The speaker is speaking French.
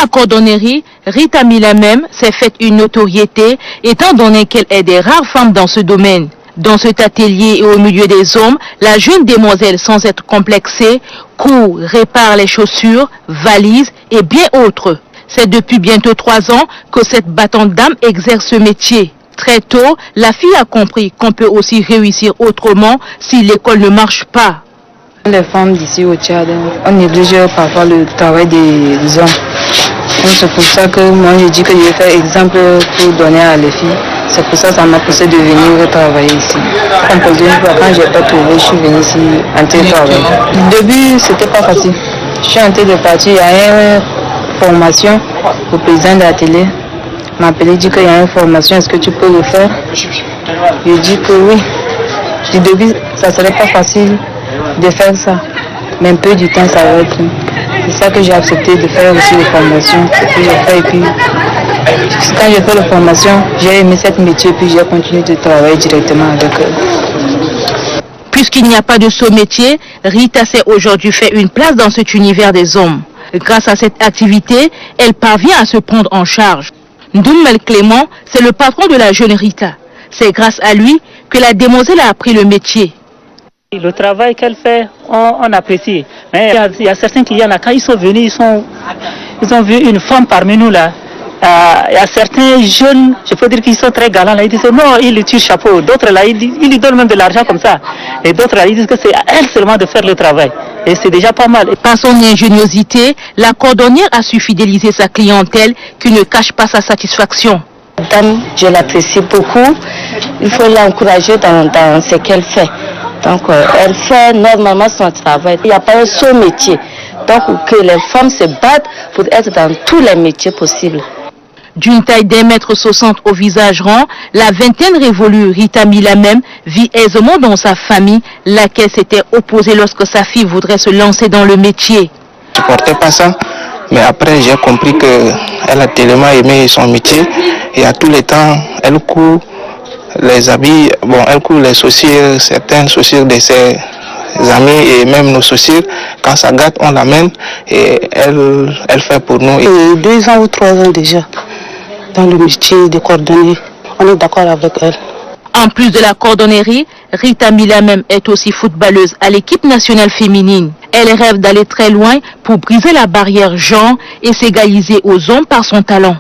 la cordonnerie, Rita Mila même s'est faite une notoriété étant donné qu'elle est des rares femmes dans ce domaine. Dans cet atelier et au milieu des hommes, la jeune demoiselle, sans être complexée, coud, répare les chaussures, valises et bien autres. C'est depuis bientôt 3 ans que cette battante dame exerce ce métier. Très tôt, la fille a compris qu'on peut aussi réussir autrement si l'école ne marche pas. Les femmes d'ici au Tchad, on néglige parfois le travail des hommes. C'est pour ça que moi je dis que je vais faire exemple pour donner à les filles. C'est pour ça que ça m'a poussé de venir travailler ici. Quand je n'ai pas trouvé, je suis venue ici en train de travailler. Au début, c'était pas facile. Je suis en train de partir, il y a une formation au président de la télé. Il m'a appelé, dit qu'il y a une formation, est-ce que tu peux le faire? Je dis que oui. Du début, ça ne serait pas facile de faire ça. Mais un peu du temps, ça va être. C'est ça que j'ai accepté de faire aussi les formations. Et puis, quand j'ai fait la formation, j'ai aimé ce métier et puis j'ai continué de travailler directement avec eux. Puisqu'il n'y a pas de saut métier, Rita s'est aujourd'hui fait une place dans cet univers des hommes. Grâce à cette activité, elle parvient à se prendre en charge. Ndoummel Clément, c'est le patron de la jeune Rita. C'est grâce à lui que la demoiselle a appris le métier. Le travail qu'elle fait, on apprécie. Mais il y a certains clients là, quand ils sont venus, ils ont vu une femme parmi nous là. Il y a certains jeunes, je peux dire qu'ils sont très galants là, ils disent non, il lui tire chapeau. D'autres là, ils lui donnent même de l'argent comme ça. Et d'autres là, ils disent que c'est à elle seulement de faire le travail. Et c'est déjà pas mal. Par son ingéniosité, la cordonnière a su fidéliser sa clientèle qui ne cache pas sa satisfaction. Dame, je l'apprécie beaucoup. Il faut l'encourager dans ce qu'elle fait. Donc, elle fait normalement son travail. Il n'y a pas un seul métier. Donc, que les femmes se battent pour être dans tous les métiers possibles. D'une taille d'1,60 m au visage rond, la vingtaine révolue Rita Mila même vit aisément dans sa famille, laquelle s'était opposée lorsque sa fille voudrait se lancer dans le métier. Je ne supportais pas ça, mais après j'ai compris qu'elle a tellement aimé son métier et à tous les temps, elle coud les habits, elle coud les chaussures, certaines chaussures de ses amis et même nos chaussures. Quand ça gâte, on l'amène et elle fait pour nous. 2 ans ou 3 ans déjà dans le métier de cordonnier. On est d'accord avec elle. En plus de la cordonnerie, Rita Mila même est aussi footballeuse à l'équipe nationale féminine. Elle rêve d'aller très loin pour briser la barrière genre et s'égaliser aux hommes par son talent.